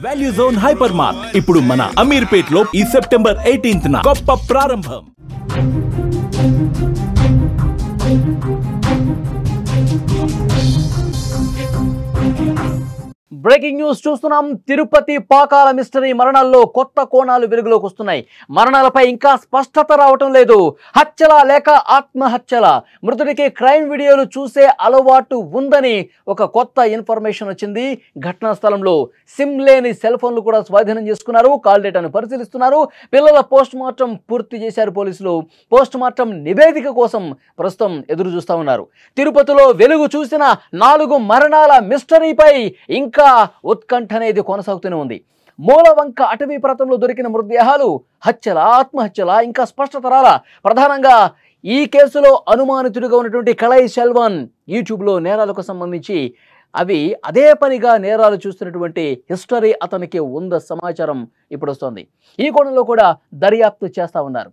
Value zone hyper mart ఇప్పుడు మన అమీర్పేట్ లో ఈ సెప్టెంబర్ 18న గొప్ప ప్రారంభం. బ్రేకింగ్ న్యూస్ చూస్తున్నాం. తిరుపతి పాకాల మిస్టరీ మరణాల్లో కొత్త కోణాలు వెలుగులోకి వస్తున్నాయి. మరణాలపై ఇంకా స్పష్టత రావటం లేదు. హత్యల లేక ఆత్మహత్యల? మృతుడికి క్రైమ్ వీడియోలు చూసే అలవాటు ఉందని ఒక కొత్త ఇన్ఫర్మేషన్ వచ్చింది. ఘటనా స్థలంలో సిమ్ లేని సెల్ ఫోన్లు కూడా స్వాధీనం చేసుకున్నారు. కాల్ డేటాను పరిశీలిస్తున్నారు. పిల్లల పోస్ట్ మార్టం పూర్తి చేశారు పోలీసులు. పోస్ట్ మార్టం నివేదిక కోసం ప్రస్తుతం ఎదురు చూస్తా ఉన్నారు. తిరుపతిలో వెలుగు చూసిన 4 మరణాల మిస్టరీపై ఇంకా ఉత్కంఠ అనేది కొనసాగుతూనే ఉంది. మూలవంక అటవీ ప్రాంతంలో దొరికిన మృతదేహాలు హత్యల, ఆత్మహత్యల ఇంకా స్పష్టత రాలా. ప్రధానంగా ఈ కేసులో అనుమానితుడిగా ఉన్నటువంటి కళై సెల్వన్ యూట్యూబ్లో నేరాలకు సంబంధించి అదే పనిగా నేరాలు చూస్తున్నటువంటి హిస్టరీ అతనికి ఉంద సమాచారం ఇప్పుడు వస్తోంది. ఈ కోణంలో కూడా దర్యాప్తు చేస్తా ఉన్నారు.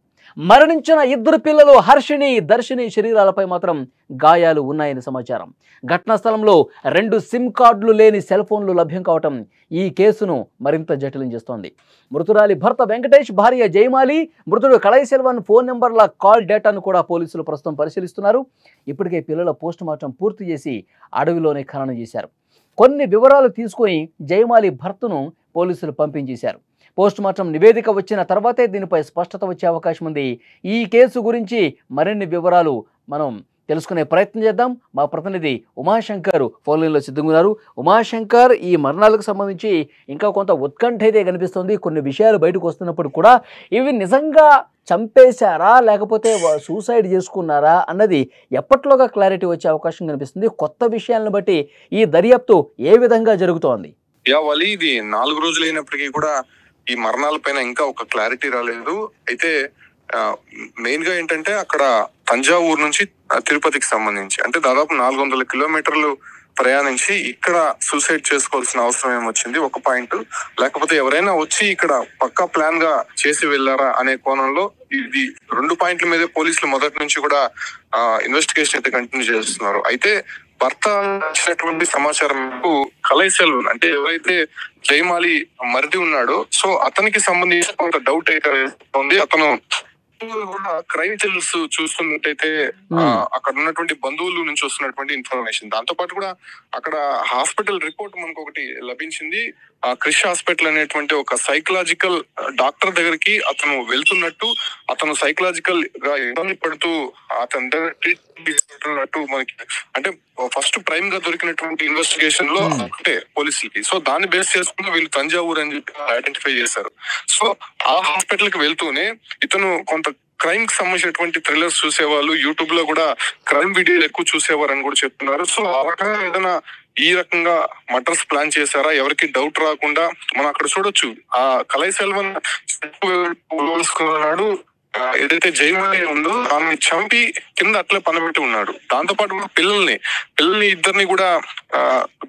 మరణించిన 2 పిల్లలు హర్షిని, దర్శిని శరీరాలపై మాత్రం గాయాలు ఉన్నాయని సమాచారం. ఘటనా స్థలంలో 2 సిమ్ కార్డులు లేని సెల్ ఫోన్లు లభ్యం కావటం ఈ కేసును మరింత జటిలం చేస్తోంది. మృతురాలి భర్త వెంకటేష్, భార్య జయమాలి, మృతుడు కళై సెల్వన్ ఫోన్ నెంబర్ల కాల్ డేటాను కూడా పోలీసులు ప్రస్తుతం పరిశీలిస్తున్నారు. ఇప్పటికే పిల్లల పోస్ట్ మార్టం పూర్తి చేసి అడవిలోనే ఖననం చేశారు. కొన్ని వివరాలు తీసుకొని జయమాలి భర్తను పోలీసులు పంపించేశారు. పోస్ట్ మార్టం నివేదిక వచ్చిన తర్వాతే దీనిపై స్పష్టత వచ్చే అవకాశం ఉంది. ఈ కేసు గురించి మరిన్ని వివరాలు మనం తెలుసుకునే ప్రయత్నం చేద్దాం. మా ప్రతినిధి ఉమాశంకర్ ఫోన్ లైన్లో సిద్ధంగా ఉన్నారు. ఉమాశంకర్, ఈ మరణాలకు సంబంధించి ఇంకా కొంత ఉత్కంఠ అయితే కనిపిస్తుంది. కొన్ని విషయాలు బయటకు వస్తున్నప్పుడు కూడా ఇవి నిజంగా చంపేశారా లేకపోతే సూసైడ్ చేసుకున్నారా అన్నది ఎప్పట్లోగా క్లారిటీ వచ్చే అవకాశం కనిపిస్తుంది. కొత్త విషయాలను బట్టి ఈ దర్యాప్తు ఏ విధంగా జరుగుతోంది? ఇది 4 రోజులు అయినప్పటికీ కూడా ఈ మరణాల పైన ఇంకా ఒక క్లారిటీ రాలేదు. అయితే మెయిన్ గా ఏంటంటే అక్కడ తంజావూరు నుంచి తిరుపతికి సంబంధించి అంటే దాదాపు 400 కిలోమీటర్లు ప్రయాణించి ఇక్కడ సూసైడ్ చేసుకోవాల్సిన అవసరం ఏమొచ్చింది ఒక పాయింట్, లేకపోతే ఎవరైనా వచ్చి ఇక్కడ పక్కా ప్లాన్ గా చేసి వెళ్ళారా అనే కోణంలో ఇది 2 పాయింట్ల మీదే పోలీసులు మొదటి నుంచి కూడా ఇన్వెస్టిగేషన్ అయితే కంటిన్యూ చేస్తున్నారు. అయితే భర్త ఇచ్చినటువంటి సమాచారం కళై సెల్వన్ అంటే ఎవరైతే జయమాలి మరిది ఉన్నాడో సో అతనికి సంబంధించి కొంత డౌట్ అయితే ఉంది. అతను కూడా క్రైమ్ థ్రిల్లర్స్ చూస్తున్నట్టయితే అక్కడ ఉన్నటువంటి బంధువుల నుంచి వస్తున్నటువంటి ఇన్ఫర్మేషన్, దాంతో పాటు కూడా అక్కడ హాస్పిటల్ రిపోర్ట్ మనకు ఒకటి లభించింది. క్రిష్ హాస్పిటల్ అనేటువంటి ఒక సైకలాజికల్ డాక్టర్ దగ్గరికి అతను వెళ్తున్నట్టు, అతను సైకలాజికల్ గా ఇబ్బంది పడుతూ అతని దగ్గర ట్రీట్మెంట్ తీసుకుంటున్నట్టు మనకి అంటే ఫస్ట్ ప్రైమ్ గా దొరికినటువంటి ఇన్వెస్టిగేషన్ లో అంటే పోలీసులకి. సో దాన్ని బేస్ చేసుకుని వీళ్ళు తంజావూరు అని చెప్పి ఐడెంటిఫై చేశారు. సో ఆ హాస్పిటల్ కి వెళ్తూనే ఇతను కొంత క్రైమ్ కి సంబంధించినటువంటి థ్రిల్లర్స్ చూసేవాళ్ళు, యూట్యూబ్ లో కూడా క్రైమ్ వీడియోలు ఎక్కువ చూసేవారు అని కూడా చెప్తున్నారు. సో ఆ రకంగా ఏదైనా ఈ రకంగా మర్డర్స్ ప్లాన్ చేశారా, ఎవరికి డౌట్ రాకుండా మనం అక్కడ చూడొచ్చు. ఆ కళై సెల్వన్ నాడు ఏదైతే జయమాలి ఉందో ఆమె చంపి కింద అట్లే పనబెట్టి ఉన్నాడు. దాంతో పాటు పిల్లల్ని ఇద్దరిని కూడా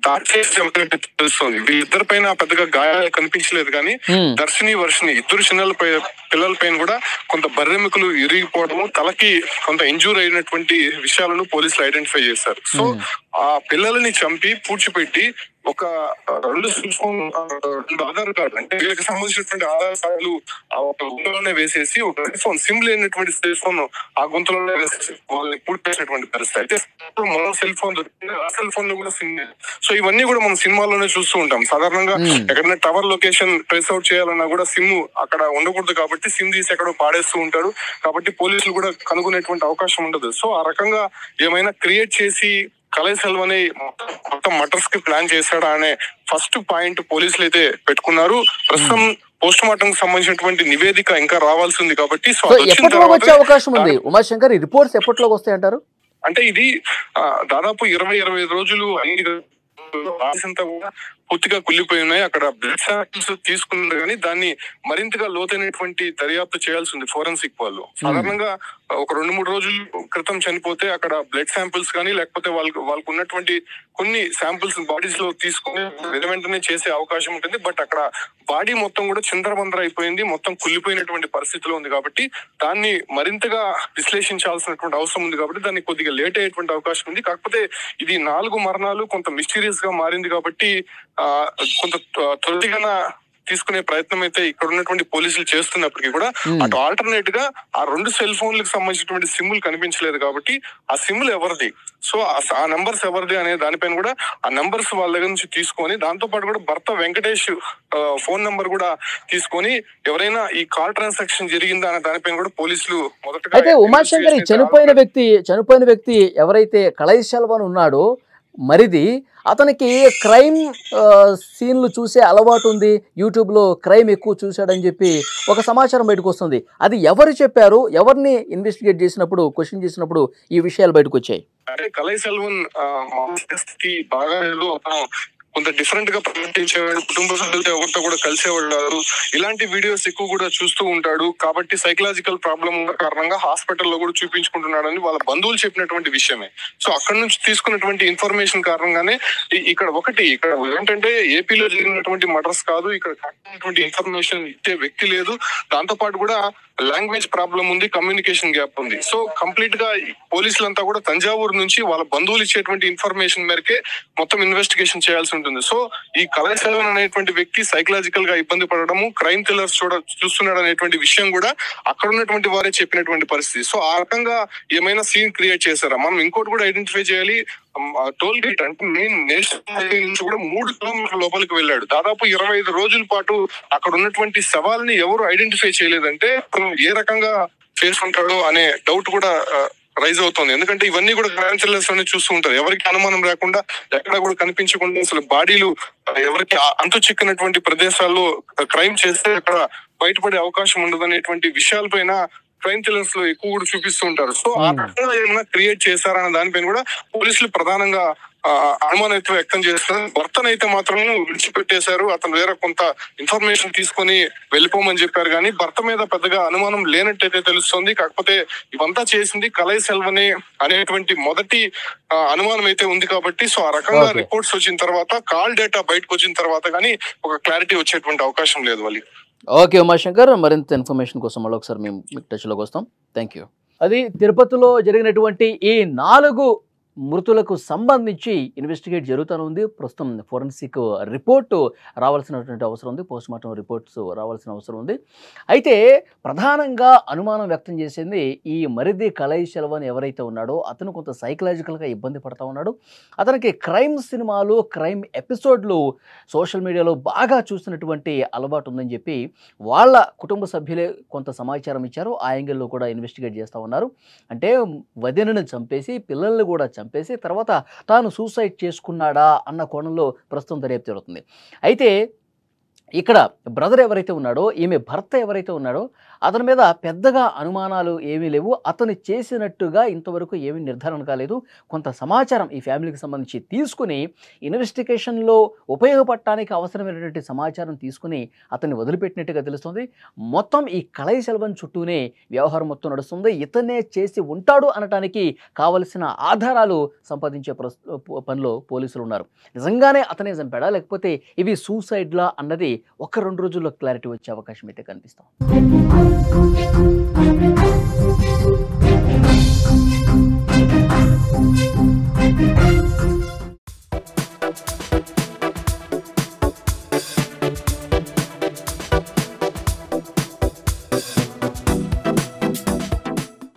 దాడి చేసి చంపినట్టు తెలుస్తుంది. వీళ్ళిద్దరి పైన పెద్దగా గాయాలు కనిపించలేదు కానీ దర్శిని, వర్షిని ఇద్దరు పిల్లల పైన కూడా కొంత బర్రెముకలు ఇరిగిపోవడము, తలకి కొంత ఇంజూర్ అయినటువంటి విషయాలను పోలీసులు ఐడెంటిఫై చేశారు. సో ఆ పిల్లల్ని చంపి పూడ్చిపెట్టి ఒక 2 సెల్ ఫోన్, 2 ఆధార్ కార్డు అంటే వీళ్ళకి సంబంధించినటువంటి ఆధార్ కార్డులు ఆ ఒక గుంతలోనే వేసేసి ఒక ఫోన్ సిమ్ లేనటువంటి సెల్ ఫోన్ ఆ గుంతలోనే వేసేసి వాళ్ళని పూడ్చేసినటువంటి పరిస్థితి. అయితే మరో సెల్ ఫోన్ దొరికింది, ఆ సెల్ ఫోన్ లో కూడా సిమ్ లేదు. సో ఇవన్నీ కూడా మనం సినిమాల్లోనే చూస్తూ ఉంటాం. సాధారణంగా ఎక్కడైనా టవర్ లొకేషన్ ట్రేస్ అవుట్ చేయాలన్నా కూడా సిమ్ అక్కడ ఉండకూడదు కాబట్టి సిమ్ తీసి ఎక్కడో పాడేస్తూ ఉంటాడు. కాబట్టి పోలీసులు కూడా కనుగొనేటువంటి అవకాశం ఉండదు. సో ఆ రకంగా ఏమైనా క్రియేట్ చేసి కళై సెల్వన్ మొత్తం మర్డర్స్ కి ప్లాన్ చేశాడా అనే ఫస్ట్ పాయింట్ పోలీసులు అయితే పెట్టుకున్నారు. ప్రస్తుతం పోస్ట్ మార్టం కి సంబంధించినటువంటి నివేదిక ఇంకా రావాల్సి ఉంది కాబట్టి వచ్చే అవకాశం ఉంది. ఉమాశంకర్, ఈ రిపోర్ట్స్ ఎప్పటిలోకి వస్తాయి అంటారు? అంటే ఇది దాదాపు 20-25 రోజులు రాసింతా కూడా పూర్తిగా కుళ్ళిపోయి ఉన్నాయి. అక్కడ బ్లడ్ శాంపిల్స్ తీసుకున్నారు కానీ దాన్ని మరింతగా లోతైనటువంటి దర్యాప్తు చేయాల్సి ఉంది ఫోరెన్సిక్ వాళ్ళు. సాధారణంగా ఒక 2-3 రోజుల క్రితం చనిపోతే అక్కడ బ్లడ్ శాంపిల్స్ కానీ లేకపోతే వాళ్ళకు ఉన్నటువంటి కొన్ని శాంపిల్స్ బాడీస్ లో తీసుకుని వెంటనే చేసే అవకాశం ఉంటుంది. బట్ అక్కడ బాడీ మొత్తం కూడా చిందరబందర అయిపోయింది, మొత్తం కుళ్ళిపోయినటువంటి పరిస్థితిలో ఉంది కాబట్టి దాన్ని మరింతగా విశ్లేషించాల్సినటువంటి అవసరం ఉంది కాబట్టి దాన్ని కొద్దిగా లేట్ అయ్యేటువంటి అవకాశం ఉంది. కాకపోతే ఇది 4 మరణాలు కొంత మిస్టీరియస్ గా మారింది కాబట్టి కొంత త్వరితగా తీసుకునే ప్రయత్నం అయితే ఇక్కడ ఉన్నటువంటి పోలీసులు చేస్తున్నప్పటికీ కూడా అటు ఆల్టర్నేట్ గా ఆ 2 సెల్ ఫోన్లకు సంబంధించినటువంటి సిమ్లు కనిపించలేదు కాబట్టి ఆ సిమ్లు ఎవరిది, సో ఆ నంబర్స్ ఎవరిది అనే దానిపైన కూడా ఆ నంబర్స్ వాళ్ళ దగ్గర నుంచి తీసుకొని, దాంతో పాటు కూడా భర్త వెంకటేష్ ఫోన్ నంబర్ కూడా తీసుకొని ఎవరైనా ఈ కాల్ ట్రాన్సాక్షన్ జరిగిందా అనే దానిపైన కూడా పోలీసులు మొదటగా. అయితే ఉమాశంకర్, చనిపోయిన వ్యక్తి ఎవరైతే కళాయి సెల్వన్ ఉన్నాడో మరిది, అతనికి క్రైమ్ సీన్లు చూసే అలవాటు ఉంది, యూట్యూబ్లో క్రైమ్ ఎక్కువ చూశాడని చెప్పి ఒక సమాచారం బయటకు వస్తుంది. అది ఎవరు చెప్పారు, ఎవరిని ఇన్వెస్టిగేట్ చేసినప్పుడు, క్వశ్చన్ చేసినప్పుడు ఈ విషయాలు బయటకు వచ్చాయి? అంటే కళాయి సెల్వన్ బాగా కొంత డిఫరెంట్ గా ప్రవర్తించేవాడు, కుటుంబ సభ్యులతో ఎవరితో కూడా కలిసేవాడు, ఇలాంటి వీడియోస్ ఎక్కువ కూడా చూస్తూ ఉంటాడు. కాబట్టి సైకలాజికల్ ప్రాబ్లం ఉన్న కారణంగా హాస్పిటల్లో కూడా చూపించుకుంటున్నాడని వాళ్ళ బంధువులు చెప్పినటువంటి విషయమే. సో అక్కడ నుంచి తీసుకున్నటువంటి ఇన్ఫర్మేషన్ కారణంగానే ఇక్కడ ఏంటంటే ఏపీలో జరిగినటువంటి మర్డర్స్ కాదు, ఇక్కడ ఇన్ఫర్మేషన్ ఇచ్చే వ్యక్తి లేదు, దాంతో పాటు కూడా లాంగ్వేజ్ ప్రాబ్లం ఉంది, కమ్యూనికేషన్ గ్యాప్ ఉంది. సో కంప్లీట్ గా పోలీసులంతా కూడా తంజావూరు నుంచి వాళ్ళ బంధువులు ఇచ్చేటువంటి ఇన్ఫర్మేషన్ మేరకే మొత్తం ఇన్వెస్టిగేషన్ చేయాల్సి ఉంటుంది. సో ఈ కళాయి సెల్వన్ అనేటువంటి వ్యక్తి సైకలాజికల్ గా ఇబ్బంది పడడము, క్రైమ్ థ్రిల్లర్స్ చూస్తున్నాడు అనేటువంటి విషయం కూడా అక్కడ ఉన్నటువంటి వారే చెప్పినటువంటి పరిస్థితి. సో ఆ రకంగా ఏమైనా సీన్ క్రియేట్ చేశారా? మనం ఇంకోటి కూడా ఐడెంటిఫై చేయాలి. టోల్ గేట్ అంటే మెయిన్ నేషనల్ హైవే నుంచి కూడా 3 కిలోమీటర్ల లోపలికి వెళ్ళాడు. దాదాపు 25 రోజుల పాటు అక్కడ ఉన్నటువంటి సవాల్ని ఎవరు ఐడెంటిఫై చేయలేదంటే ఏ రకంగా చేసుకుంటాడో అనే డౌట్ కూడా రైజ్ అవుతుంది. ఎందుకంటే ఇవన్నీ కూడా క్రైమ్ థ్రిల్లర్స్ అనే చూస్తూ ఉంటారు, ఎవరికి అనుమానం లేకుండా, ఎక్కడ కూడా కనిపించకుండా, అసలు బాడీలు ఎవరికి అంతు చిక్కినటువంటి ప్రదేశాల్లో క్రైమ్ చేస్తే అక్కడ బయటపడే అవకాశం ఉండదు అనేటువంటి విషయాలపైన క్రైమ్ థ్రిల్లర్స్ లో ఎక్కువ కూడా చూపిస్తూ ఉంటారు. సో ఆ రకంగా ఏమైనా క్రియేట్ చేశారన్న దానిపైన కూడా పోలీసులు ప్రధానంగా అనుమానం అయితే వ్యక్తం చేస్తున్నారు. భర్తనైతే మాత్రం విడిచిపెట్టేశారు, అతను వేరే కొంత ఇన్ఫర్మేషన్ తీసుకొని వెళ్ళిపోమని చెప్పారు, కానీ భర్త మీద పెద్దగా అనుమానం లేనట్టయితే తెలుస్తుంది. కాకపోతే ఇవంతా చేసింది కళాయి సెల్వనే అనేటువంటి మొదటి అనుమానం అయితే ఉంది కాబట్టి, సో ఆ రకంగా రిపోర్ట్స్ వచ్చిన తర్వాత, కాల్ డేటా బయటకు వచ్చిన తర్వాత కానీ ఒక క్లారిటీ వచ్చేటువంటి అవకాశం లేదు వాళ్ళకి. ఓకే ఉమాశంకర్, మరింత ఇన్ఫర్మేషన్ కోసం మళ్ళీ ఒకసారి మేము మీకు టచ్లోకి వస్తాం. Thank you. అది తిరుపతిలో జరిగినటువంటి ఈ 4 మృతులకు సంబంధించి ఇన్వెస్టిగేట్ జరుగుతూనే ఉంది. ప్రస్తుతం ఫోరెన్సిక్ రిపోర్టు రావాల్సినటువంటి అవసరం ఉంది, పోస్ట్ మార్టం రిపోర్ట్స్ రావాల్సిన అవసరం ఉంది. అయితే ప్రధానంగా అనుమానం వ్యక్తం చేసింది ఈ మరిది కళాయి సెల్వన్ ఎవరైతే ఉన్నాడో అతను కొంత సైకలాజికల్గా ఇబ్బంది పడతా ఉన్నాడు. అతనికి క్రైమ్ సినిమాలు, క్రైమ్ ఎపిసోడ్లు సోషల్ మీడియాలో బాగా చూసినటువంటి అలవాటు ఉందని చెప్పి వాళ్ళ కుటుంబ సభ్యులే కొంత సమాచారం ఇచ్చారు. ఆ యాంగిల్లో కూడా ఇన్వెస్టిగేట్ చేస్తూ ఉన్నారు. అంటే వదినను చంపేసి, పిల్లల్ని కూడా చంపేసి తర్వాత తాను సూసైడ్ చేసుకున్నాడా అన్న కోణంలో ప్రస్తుతం దర్యాప్తు జరుగుతుంది. అయితే ఇక్కడ బ్రదర్ ఎవరైతే ఉన్నాడో, ఈమె భర్త ఎవరైతే ఉన్నాడో అతని మీద పెద్దగా అనుమానాలు ఏమీ లేవు. అతను చేసినట్టుగా ఇంతవరకు ఏమీ నిర్ధారణ కాలేదు. కొంత సమాచారం ఈ ఫ్యామిలీకి సంబంధించి తీసుకుని ఇన్వెస్టిగేషన్లో ఉపయోగపడటానికి అవసరమైనటువంటి సమాచారం తీసుకుని అతన్ని వదిలిపెట్టినట్టుగా తెలుస్తుంది. మొత్తం ఈ కళాయి సెల్వన్ చుట్టూనే వ్యవహారం మొత్తం నడుస్తుంది. ఇతనే చేసి ఉంటాడు అనటానికి కావలసిన ఆధారాలు సంపాదించే పనిలో పోలీసులు ఉన్నారు. నిజంగానే అతనే చంపాడా లేకపోతే ఇవి సూసైడ్లా అన్నది 1-2 రోజుల్లో క్లారిటీ వచ్చే అవకాశం అయితే కనిపిస్తాం.